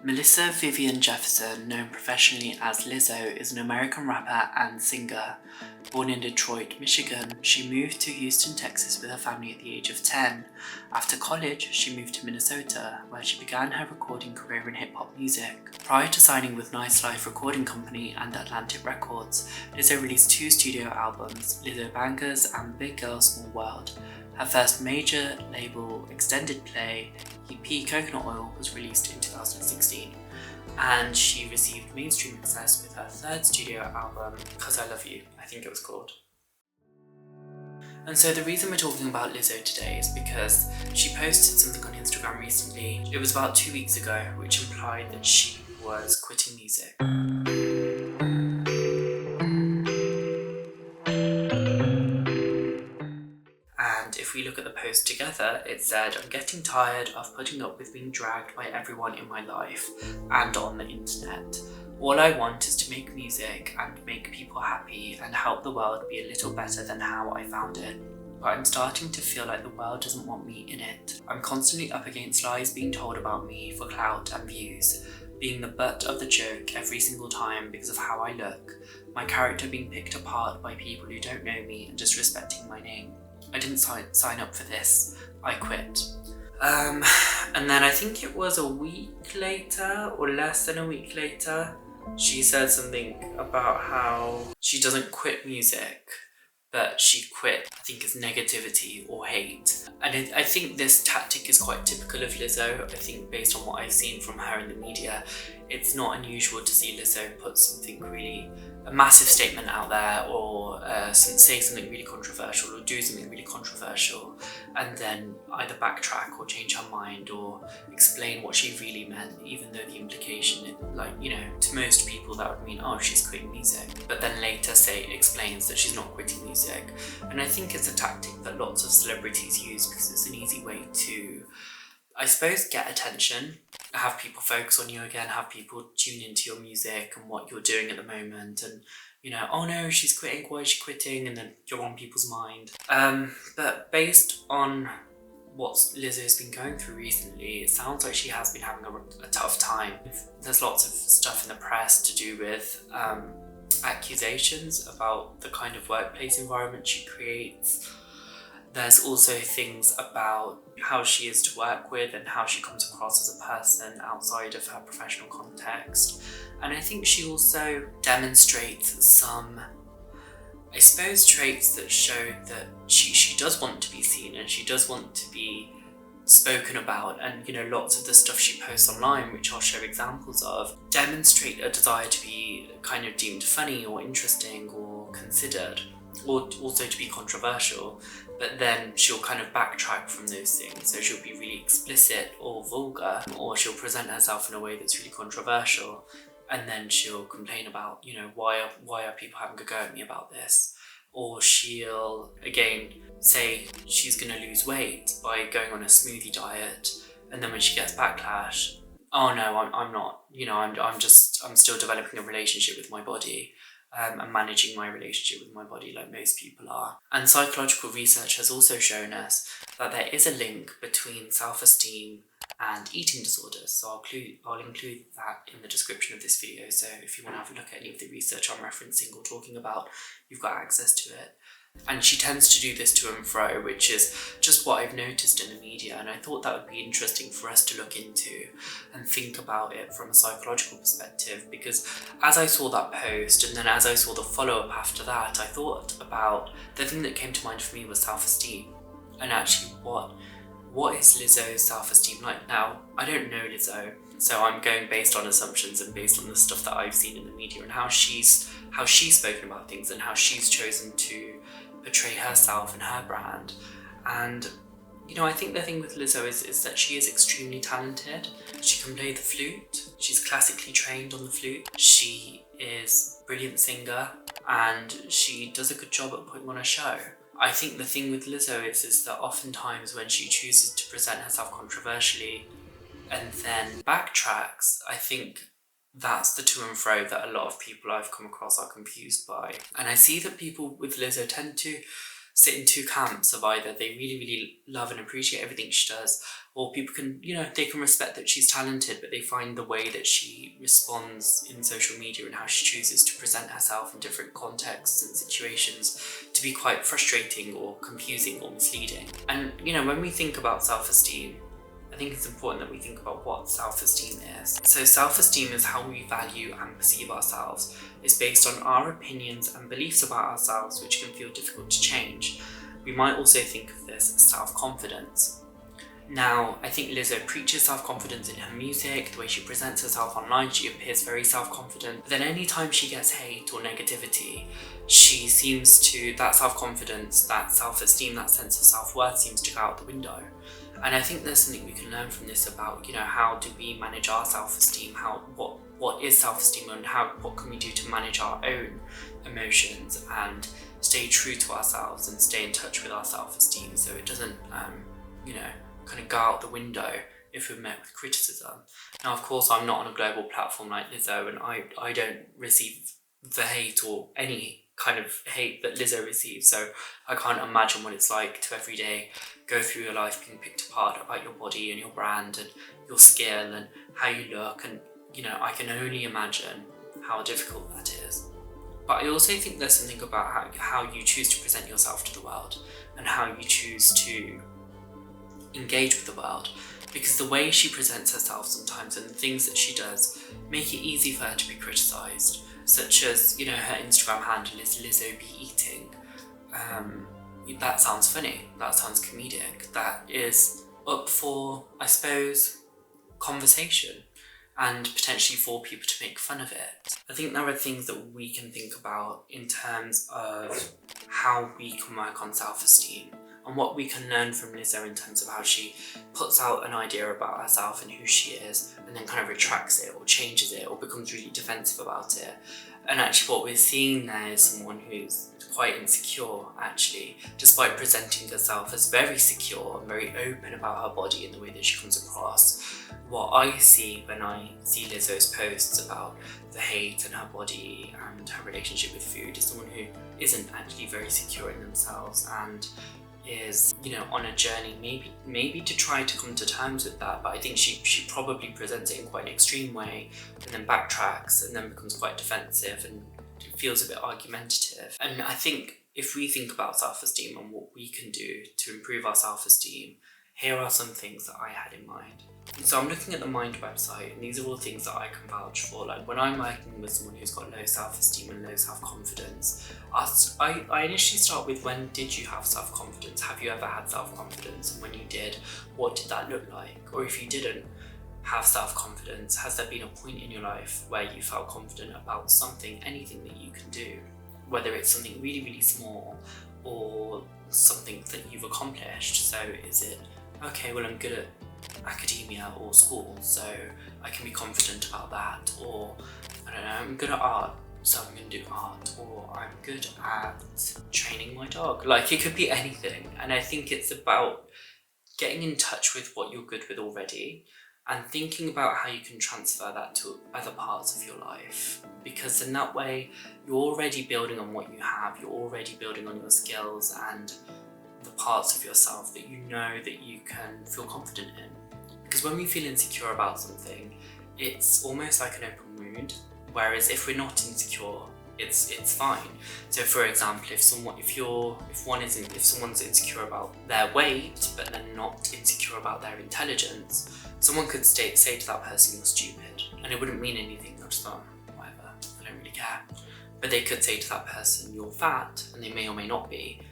Melissa Vivian Jefferson, known professionally as Lizzo, is an American rapper and singer. Born in Detroit, Michigan, she moved to Houston, Texas with her family at the age of 10. After college, she moved to Minnesota, where she began her recording career in hip-hop music. Prior to signing with Nice Life Recording Company and Atlantic Records, Lizzo released 2 studio albums, Lizzo Bangers and Big Girl Small World. Her first major label extended play, EP Coconut Oil, was released in 2016, and she received mainstream success with her 3rd studio album, 'Cause I Love You, I think it was called. And so the reason we're talking about Lizzo today is because she posted something on Instagram recently. It was about 2 weeks ago, which implied that she was quitting music. And if we look at the post together, it said, "I'm getting tired of putting up with being dragged by everyone in my life and on the internet. All I want is to make music and make people happy and help the world be a little better than how I found it. But I'm starting to feel like the world doesn't want me in it. I'm constantly up against lies being told about me for clout and views, being the butt of the joke every single time because of how I look, my character being picked apart by people who don't know me and disrespecting my name. I didn't sign up for this. I quit." And then I think it was a week later, or less than a week later, she said something about how she doesn't quit music, but she quit, I think it's negativity or hate. And I think this tactic is quite typical of Lizzo. I think based on what I've seen from her in the media, it's not unusual to see Lizzo put something really, a massive statement out there, or say something really controversial, or do something really controversial, and then either backtrack or change her mind or explain what she really meant, even though the implication, to most people that would mean, oh, she's quitting music, but then later explains that she's not quitting music. And I think it's a tactic that lots of celebrities use because it's an easy way to, I suppose, get attention, have people focus on you again, have people tune into your music and what you're doing at the moment, and oh no, she's quitting, why is she quitting? And then you're on people's mind. But based on what Lizzo's been going through recently, it sounds like she has been having a tough time. There's lots of stuff in the press to do with accusations about the kind of workplace environment she creates. There's also things about how she is to work with and how she comes across as a person outside of her professional context. And I think she also demonstrates some, I suppose, traits that show that she does want to be seen and she does want to be spoken about. And lots of the stuff she posts online, which I'll show examples of, demonstrate a desire to be kind of deemed funny or interesting or considered, or also to be controversial. But then she'll kind of backtrack from those things. So she'll be really explicit or vulgar, or she'll present herself in a way that's really controversial, and then she'll complain about, why are people having a go at me about this? Or she'll, again, say she's going to lose weight by going on a smoothie diet, and then when she gets backlash, oh no, I'm not, I'm still developing a relationship with my body. And managing my relationship with my body like most people are. And psychological research has also shown us that there is a link between self-esteem and eating disorders. So I'll include that in the description of this video. So if you want to have a look at any of the research I'm referencing or talking about, you've got access to it. And she tends to do this to and fro, which is just what I've noticed in the media, and I thought that would be interesting for us to look into and think about it from a psychological perspective, because as I saw that post and then as I saw the follow-up after that, I thought about the thing that came to mind for me was self-esteem. And actually, what is Lizzo's self-esteem like now? I don't know Lizzo, so I'm going based on assumptions and based on the stuff that I've seen in the media and how she's spoken about things and how she's chosen to portray herself and her brand. And I think the thing with Lizzo is that she is extremely talented. She can play the flute, she's classically trained on the flute, she is a brilliant singer, and she does a good job at putting on a show. I think the thing with Lizzo is that oftentimes when she chooses to present herself controversially and then backtracks, I think that's the to and fro that a lot of people I've come across are confused by. And I see that people with Lizzo tend to sit in two camps of either they really, really love and appreciate everything she does, or people can, they can respect that she's talented, but they find the way that she responds in social media and how she chooses to present herself in different contexts and situations to be quite frustrating or confusing or misleading. And, when we think about self-esteem, I think it's important that we think about what self-esteem is. So self-esteem is how we value and perceive ourselves. It's based on our opinions and beliefs about ourselves, which can feel difficult to change. We might also think of this as self-confidence. Now, I think Lizzo preaches self-confidence in her music, the way she presents herself online, she appears very self-confident. But then anytime she gets hate or negativity, she seems to, that self-confidence, that self-esteem, that sense of self-worth seems to go out the window. And I think there's something we can learn from this about, how do we manage our self-esteem, what is self-esteem, and what can we do to manage our own emotions and stay true to ourselves and stay in touch with our self-esteem so it doesn't, kind of go out the window if we're met with criticism. Now, of course, I'm not on a global platform like Lizzo, and I don't receive the hate or any kind of hate that Lizzo receives, so I can't imagine what it's like to every day go through your life being picked apart about your body and your brand and your skill and how you look, and I can only imagine how difficult that is. But I also think there's something about how you choose to present yourself to the world and how you choose to engage with the world, because the way she presents herself sometimes and the things that she does make it easy for her to be criticised, such as, her Instagram handle is Lizzo Be Eating. That sounds funny, that sounds comedic, that is up for, I suppose, conversation and potentially for people to make fun of it. I think there are things that we can think about in terms of how we can work on self-esteem and what we can learn from Lizzo in terms of how she puts out an idea about herself and who she is and then kind of retracts it or changes it or becomes really defensive about it. And actually what we're seeing there is someone who's quite insecure, actually, despite presenting herself as very secure and very open about her body and the way that she comes across. What I see when I see Lizzo's posts about the hate and her body and her relationship with food is someone who isn't actually very secure in themselves and is, on a journey maybe to try to come to terms with that, but I think she probably presents it in quite an extreme way and then backtracks and then becomes quite defensive and feels a bit argumentative. And I think if we think about self-esteem and what we can do to improve our self-esteem, here are some things that I had in mind. So I'm looking at the Mind website, and these are all things that I can vouch for. Like when I'm working with someone who's got low self-esteem and low self-confidence, I initially start with, when did you have self-confidence? Have you ever had self-confidence? And when you did, what did that look like? Or if you didn't have self-confidence, has there been a point in your life where you felt confident about something, anything that you can do? Whether it's something really, really small or something that you've accomplished. So is it, okay, well, I'm good at academia or school, so I can be confident about that, or I don't know, I'm good at art, so I'm going to do art, or I'm good at training my dog. Like, it could be anything. And I think it's about getting in touch with what you're good with already and thinking about how you can transfer that to other parts of your life, because in that way you're already building on what you have, you're already building on your skills and the parts of yourself that you know that you can feel confident in. Because when we feel insecure about something, it's almost like an open wound, whereas if we're not insecure, it's fine. So for example, if someone's insecure about their weight but they're not insecure about their intelligence, someone could say to that person, you're stupid, and it wouldn't mean anything, they'll just go, whatever, I don't really care. But they could say to that person, you're fat, and they may or may not be,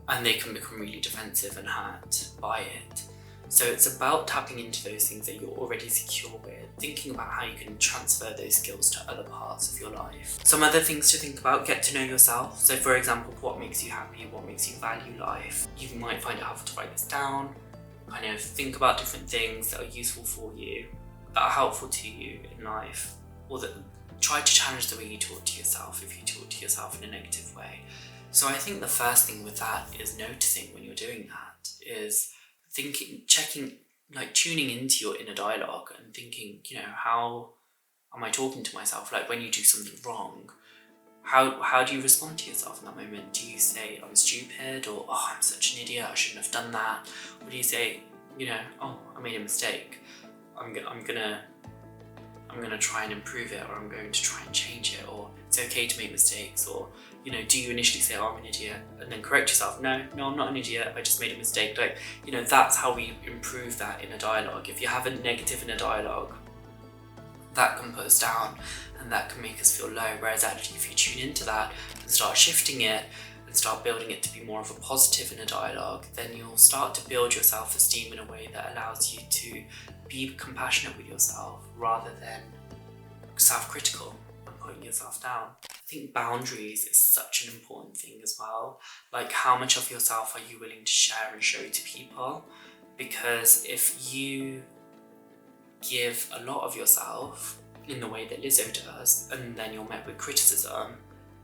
and they can become really defensive and hurt by it. So it's about tapping into those things that you're already secure with, thinking about how you can transfer those skills to other parts of your life. Some other things to think about: get to know yourself. So for example, what makes you happy, what makes you value life. You might find it helpful to write this down, kind of think about different things that are useful for you, that are helpful to you in life, or that try to challenge the way you talk to yourself if you talk to yourself in a negative way. So I think the first thing with that is noticing when you're doing that, is thinking, checking, like tuning into your inner dialogue and thinking, how am I talking to myself? Like when you do something wrong, how do you respond to yourself in that moment? Do you say, I'm stupid, or oh, I'm such an idiot, I shouldn't have done that? Or do you say, oh, I made a mistake, I'm gonna try and improve it, or I'm going to try and change it, or it's okay to make mistakes? Or do you initially say, oh, I'm an idiot, and then correct yourself? No, I'm not an idiot, I just made a mistake. Like, that's how we improve that in a dialogue. If you have a negative in a dialogue, that can put us down and that can make us feel low. Whereas actually, if you tune into that and start shifting it and start building it to be more of a positive in a dialogue, then you'll start to build your self-esteem in a way that allows you to be compassionate with yourself rather than self-critical and putting yourself down. I think boundaries is such an important thing as well. Like, how much of yourself are you willing to share and show to people? Because if you give a lot of yourself in the way that Lizzo does, and then you're met with criticism,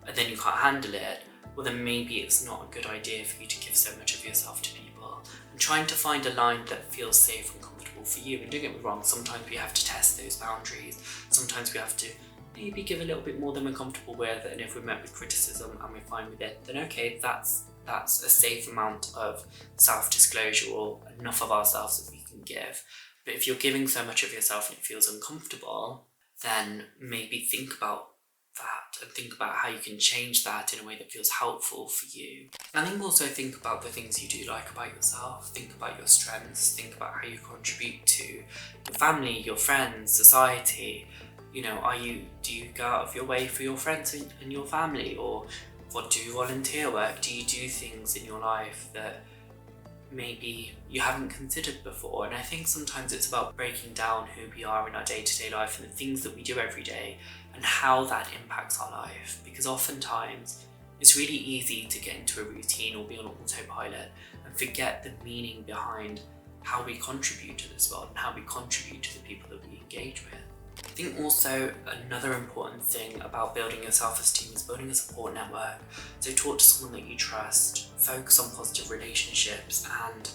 and then you can't handle it, well then maybe it's not a good idea for you to give so much of yourself to people. And trying to find a line that feels safe and comfortable for you. And don't get me wrong, sometimes we have to test those boundaries. Sometimes we have to maybe give a little bit more than we're comfortable with, and if we're met with criticism and we're fine with it, then okay, that's a safe amount of self-disclosure, or enough of ourselves that we can give. But if you're giving so much of yourself and it feels uncomfortable, then maybe think about that and think about how you can change that in a way that feels helpful for you. And then also think about the things you do like about yourself. Think about your strengths. Think about how you contribute to your family, your friends, society. Do you go out of your way for your friends and your family? Or what, do you volunteer work? Do you do things in your life that maybe you haven't considered before? And I think sometimes it's about breaking down who we are in our day-to-day life and the things that we do every day and how that impacts our life. Because oftentimes it's really easy to get into a routine or be on autopilot and forget the meaning behind how we contribute to this world and how we contribute to the people that we engage with. I think also another important thing about building your self-esteem is building a support network. So talk to someone that you trust, focus on positive relationships, and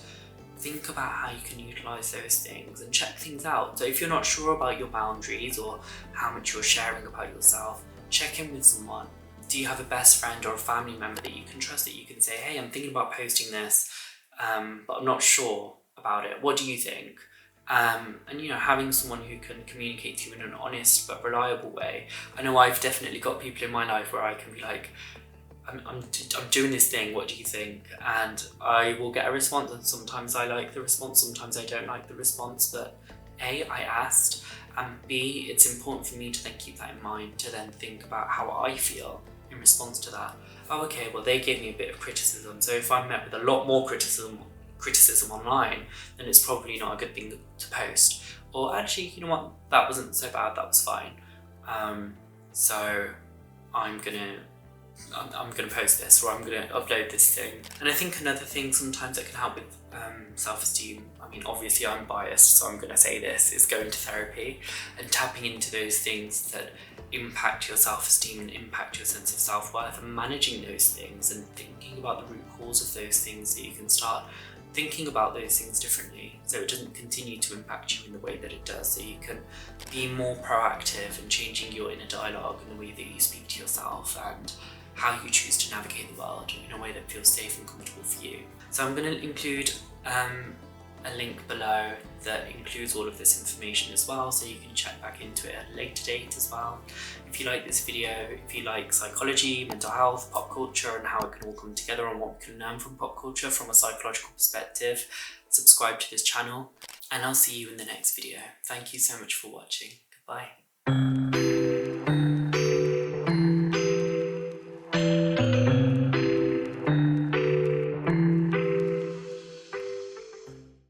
think about how you can utilize those things and check things out. So if you're not sure about your boundaries or how much you're sharing about yourself, check in with someone. Do you have a best friend or a family member that you can trust, that you can say, hey, I'm thinking about posting this, but I'm not sure about it. What do you think? And having someone who can communicate to you in an honest but reliable way. I know I've definitely got people in my life where I can be like, I'm doing this thing, what do you think? And I will get a response, and sometimes I like the response, sometimes I don't like the response, but A, I asked, and B, it's important for me to then keep that in mind, to then think about how I feel in response to that. Oh, okay, well they gave me a bit of criticism, so if I'm met with a lot more criticism online, then it's probably not a good thing to post. Or actually, you know what, that wasn't so bad, that was fine. So I'm gonna post this, or I'm gonna upload this thing. And I think another thing sometimes that can help with self-esteem, I mean obviously I'm biased, so I'm gonna say this, is going to therapy and tapping into those things that impact your self-esteem and impact your sense of self-worth, and managing those things and thinking about the root cause of those things, so you can start thinking about those things differently, so it doesn't continue to impact you in the way that it does, so you can be more proactive in changing your inner dialogue and the way that you speak to yourself and how you choose to navigate the world in a way that feels safe and comfortable for you. So I'm going to include a link below that includes all of this information as well, so you can check back into it at a later date as well. If you like this video, if you like psychology, mental health, pop culture, and how it can all come together and what we can learn from pop culture from a psychological perspective, subscribe to this channel, and I'll see you in the next video. Thank you so much for watching. Goodbye.